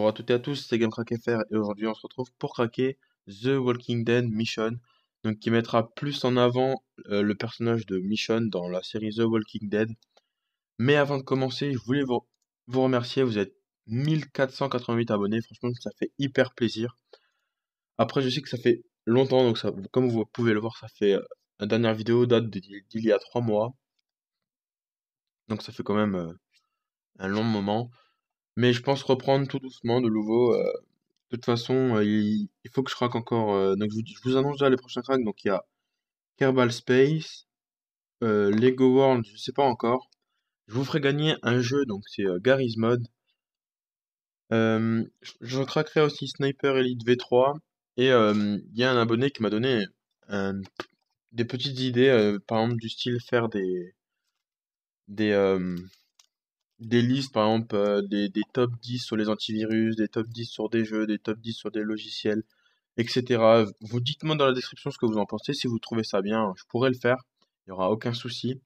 Bonjour à toutes et à tous, c'est GameCrackFR et aujourd'hui on se retrouve pour craquer The Walking Dead Mission, donc qui mettra plus en avant le personnage de Mission dans la série The Walking Dead. Mais avant de commencer, je voulais vous remercier, vous êtes 1488 abonnés, franchement ça fait hyper plaisir. Après je sais que ça fait longtemps, donc ça, comme vous pouvez le voir, ça fait la dernière vidéo date d'il y a 3 mois, donc ça fait quand même un long moment. Mais je pense reprendre tout doucement de nouveau. De toute façon, il faut que je craque encore. Donc je vous annonce déjà les prochains cracks. Donc il y a Kerbal Space, Lego World, je sais pas encore. Je vous ferai gagner un jeu, donc c'est Garry's Mod. Je craquerai aussi Sniper Elite V3. Et il y a un abonné qui m'a donné euh, des petites idées, par exemple du style faire des, euh, des listes, par exemple des top 10 sur les antivirus, des top 10 sur des jeux, des top 10 sur des logiciels, etc. Vous dites-moi dans la description ce que vous en pensez. Si vous trouvez ça bien, je pourrais le faire. Il n'y aura aucun souci.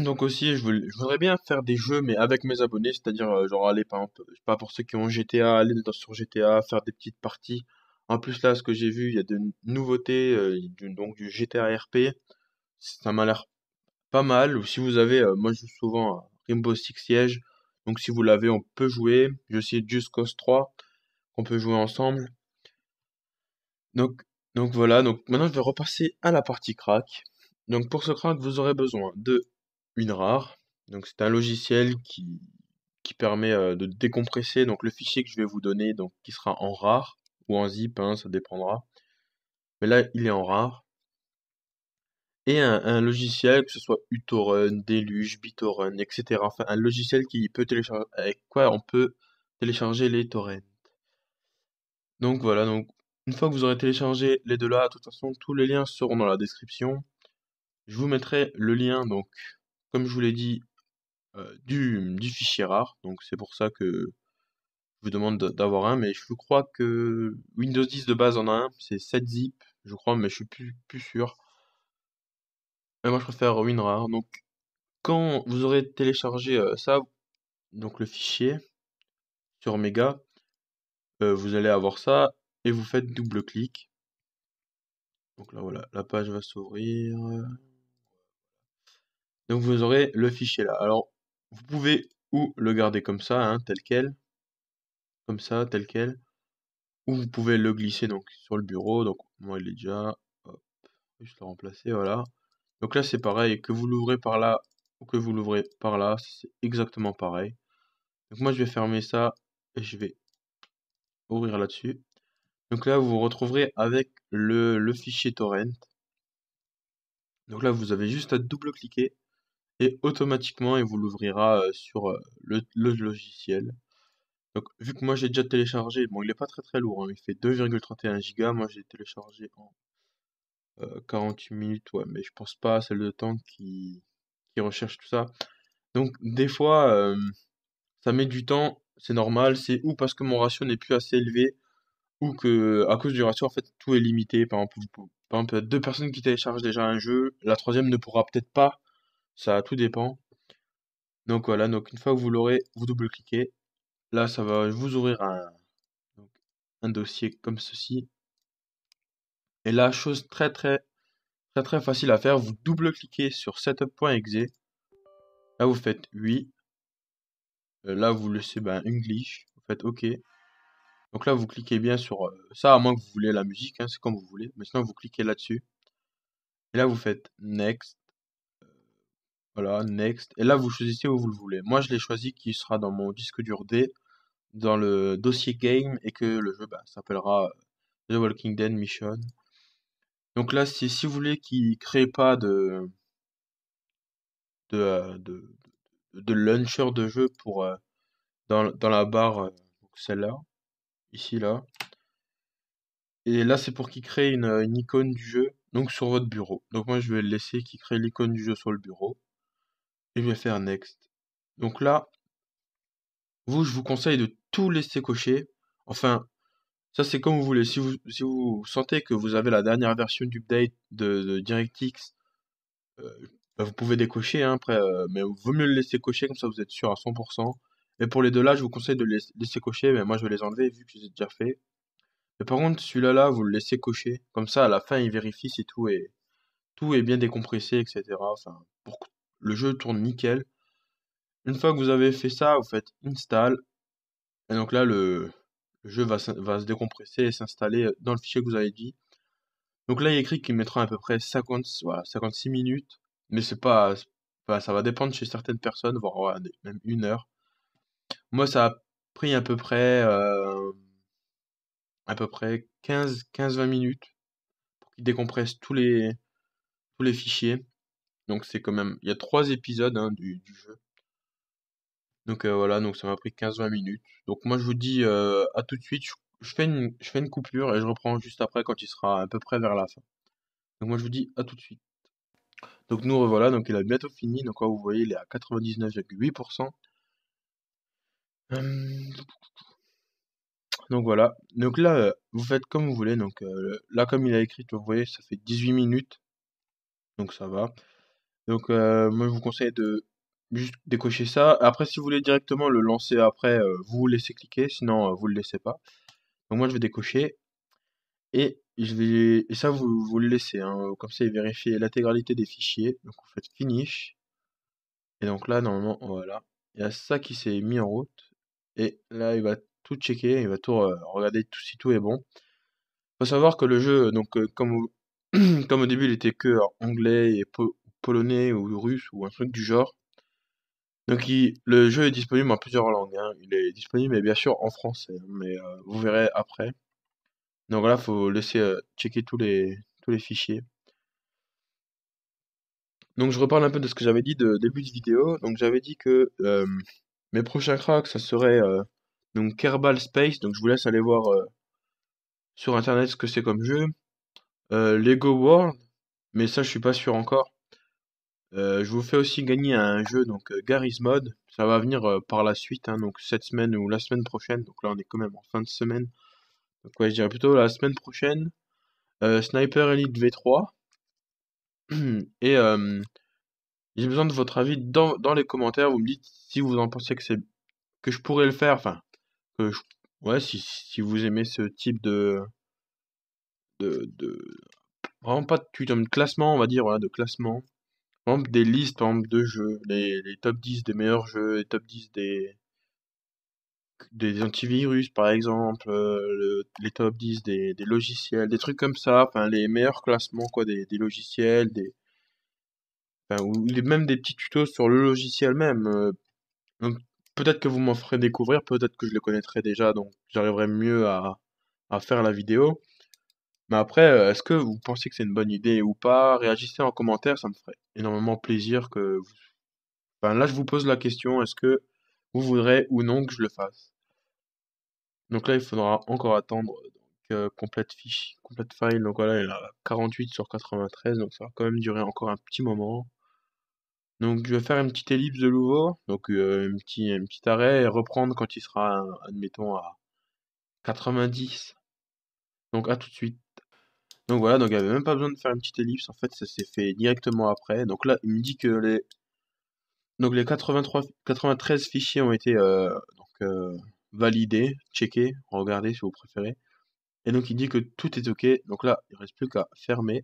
Donc aussi, je voudrais bien faire des jeux, mais avec mes abonnés, c'est-à-dire, genre aller, par exemple, je sais pas, pour ceux qui ont GTA, aller sur GTA, faire des petites parties. En plus, là, ce que j'ai vu, il y a de nouveautés, donc du GTA RP. Ça m'a l'air pas mal. Ou si vous avez, moi, je joue souvent à Rainbow Six Siege. Donc, si vous l'avez, on peut jouer. J'ai aussi Just Cause 3, qu'on peut jouer ensemble. Donc, donc voilà, donc maintenant je vais repasser à la partie crack. Donc pour ce crack, vous aurez besoin de WinRAR. Donc c'est un logiciel qui permet de décompresser donc le fichier que je vais vous donner, donc qui sera en RAR ou en zip, hein, ça dépendra. Mais là, il est en RAR. Et un logiciel, que ce soit uTorrent, Deluge, BitTorrent, etc. Enfin, un logiciel qui peut télécharger, avec quoi on peut télécharger les torrents. Donc voilà, donc une fois que vous aurez téléchargé les deux là, de toute façon, tous les liens seront dans la description. Je vous mettrai le lien, donc, comme je vous l'ai dit, du fichier rare. Donc c'est pour ça que je vous demande d'avoir un, mais je crois que Windows 10 de base en a un, c'est 7-zip, je crois, mais je suis plus sûr. Mais moi je préfère WinRAR. Donc quand vous aurez téléchargé ça, donc le fichier sur Mega, vous allez avoir ça et vous faites double-clic. Donc là voilà, la page va s'ouvrir. Donc vous aurez le fichier là. Alors vous pouvez ou le garder comme ça, hein, tel quel, comme ça, tel quel, ou vous pouvez le glisser donc sur le bureau. Donc moi il est déjà, hop, juste le remplacer, voilà. Donc là c'est pareil, que vous l'ouvrez par là ou que vous l'ouvrez par là, c'est exactement pareil. Donc moi je vais fermer ça et je vais ouvrir là-dessus. Donc là vous vous retrouverez avec le fichier torrent. Donc là vous avez juste à double-cliquer et automatiquement il vous l'ouvrira sur le logiciel. Donc, vu que moi j'ai déjà téléchargé, bon, il est pas très lourd, hein, il fait 2,31 Go. Moi j'ai téléchargé en 48 minutes, ouais, mais je pense pas à celle de temps qui recherche tout ça. Donc, des fois, ça met du temps, c'est normal, c'est ou parce que mon ratio n'est plus assez élevé, ou que à cause du ratio, en fait, tout est limité. Par exemple, il y a deux personnes qui téléchargent déjà un jeu, la troisième ne pourra peut-être pas, ça tout dépend. Donc voilà, donc une fois que vous l'aurez, vous double-cliquez. Là, ça va vous ouvrir donc, un dossier comme ceci. Et là, chose très facile à faire, vous double-cliquez sur setup.exe. Là, vous faites oui. Là, vous laissez English. Vous faites OK. Donc là, vous cliquez bien sur ça, à moins que vous voulez la musique, hein, c'est comme vous voulez. Mais sinon, vous cliquez là-dessus. Et là, vous faites next. Voilà, next. Et là, vous choisissez où vous le voulez. Moi, je l'ai choisi qui sera dans mon disque dur D, dans le dossier game, et que le jeu s'appellera The Walking Dead Mission. Donc là, si vous voulez qu'il crée pas de, euh, de, de launcher de jeu pour dans la barre, donc celle-là, ici là. Et là, c'est pour qu'il crée une icône du jeu, donc sur votre bureau. Donc moi, je vais le laisser qu'il crée l'icône du jeu sur le bureau. Et je vais faire Next. Donc là, vous, je vous conseille de tout laisser cocher. Enfin, ça c'est comme vous voulez. Si vous sentez que vous avez la dernière version d'update de DirectX, vous pouvez décocher, hein, après, mais vaut mieux le laisser cocher, comme ça vous êtes sûr à 100%. Et pour les deux là, je vous conseille de les laisser cocher, mais moi je vais les enlever vu que je les ai déjà fait. Mais par contre, celui-là là, vous le laissez cocher. Comme ça, à la fin, il vérifie si tout est bien décompressé, etc. Enfin, pour que le jeu tourne nickel. Une fois que vous avez fait ça, vous faites install. Et donc là, le jeu va se décompresser et s'installer dans le fichier que vous avez dit. Donc là, il est écrit qu'il mettra à peu près 56 minutes. Mais enfin, ça va dépendre chez certaines personnes, voire voilà, même 1 heure. Moi, ça a pris à peu près 15-20 minutes pour qu'il décompresse tous les fichiers. Donc c'est quand même, il y a 3 épisodes hein, du jeu. Donc voilà, donc ça m'a pris 15-20 minutes. Donc moi je vous dis à tout de suite, je fais une coupure et je reprends juste après quand il sera à peu près vers la fin. Donc moi je vous dis à tout de suite. Donc nous revoilà, donc il a bientôt fini, donc là vous voyez il est à 99,8%. Donc voilà, donc là vous faites comme vous voulez, donc là comme il a écrit, vous voyez ça fait 18 minutes, donc ça va. Donc moi je vous conseille de juste décocher ça. Après si vous voulez directement le lancer après, vous laissez cliquer, sinon vous le laissez pas. Donc moi je vais décocher et ça vous le laissez hein, comme ça il vérifie l'intégralité des fichiers. Donc vous faites finish et donc là normalement voilà, il y a ça qui s'est mis en route et là il va tout checker, il va tout regarder si tout est bon. Faut savoir que le jeu donc comme au début il était que en anglais et polonais ou russe ou un truc du genre. Donc le jeu est disponible en plusieurs langues, hein. Il est disponible mais bien sûr en français, hein, mais vous verrez après. Donc voilà, faut laisser checker tous les fichiers. Donc je reparle un peu de ce que j'avais dit de début de vidéo. Donc j'avais dit que mes prochains cracks, ça serait donc Kerbal Space. Donc je vous laisse aller voir sur internet ce que c'est comme jeu. Lego World, mais ça je suis pas sûr encore. Je vous fais aussi gagner un jeu donc Garry's Mod. Ça va venir par la suite, hein, donc cette semaine ou la semaine prochaine. Donc là on est quand même en fin de semaine. Donc ouais, je dirais plutôt la semaine prochaine. Sniper Elite V3. Et j'ai besoin de votre avis dans les commentaires. Vous me dites si vous en pensez que je pourrais le faire. Enfin, que je- ouais, si vous aimez ce type de vraiment pas de tuto, mais de classement, on va dire, voilà, de classement. Par exemple, des listes, par exemple, de jeux, les top 10 des meilleurs jeux, les top 10 des antivirus, par exemple, les top 10 des logiciels, des trucs comme ça, enfin, les meilleurs classements, quoi, des logiciels, enfin, ou même des petits tutos sur le logiciel même. Donc, peut-être que vous m'en ferez découvrir, peut-être que je le connaîtrai déjà, donc j'arriverai mieux à faire la vidéo. Mais après, est-ce que vous pensez que c'est une bonne idée ou pas? Réagissez en commentaire, ça me ferait énormément plaisir Enfin, là, je vous pose la question, est-ce que vous voudrez ou non que je le fasse? Donc là, il faudra encore attendre complète fiche, complète file. Donc voilà, il a 48 sur 93, donc ça va quand même durer encore un petit moment. Donc je vais faire une petite ellipse de nouveau, donc un petit arrêt et reprendre quand il sera, admettons, à 90. Donc à tout de suite. Donc voilà, donc il n'y avait même pas besoin de faire une petite ellipse, en fait ça s'est fait directement après. Donc là, il me dit que les 93 fichiers ont été validés, checkés, regardez si vous préférez. Et donc il dit que tout est ok, donc là il reste plus qu'à fermer.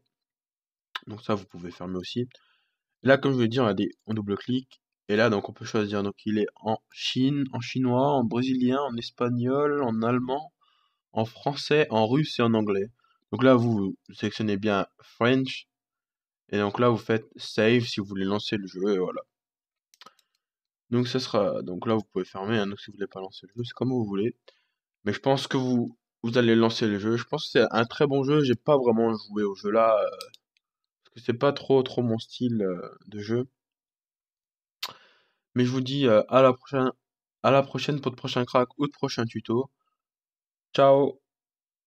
Donc ça vous pouvez fermer aussi. Là, comme je vous dit, on double-clique. Et là, donc, on peut choisir. Donc, il est en Chine, en chinois, en brésilien, en espagnol, en allemand, en français, en russe et en anglais. Donc là, vous sélectionnez bien French. Et donc là, vous faites Save si vous voulez lancer le jeu. Et voilà. Donc, ça sera. Donc là, vous pouvez fermer, hein. Donc, si vous voulez pas lancer le jeu, c'est comme vous voulez. Mais je pense que vous allez lancer le jeu. Je pense que c'est un très bon jeu. J'ai pas vraiment joué au jeu là. Parce que c'est pas trop mon style de jeu. Mais je vous dis à la prochaine pour de prochains cracks ou de prochains tutos. Ciao!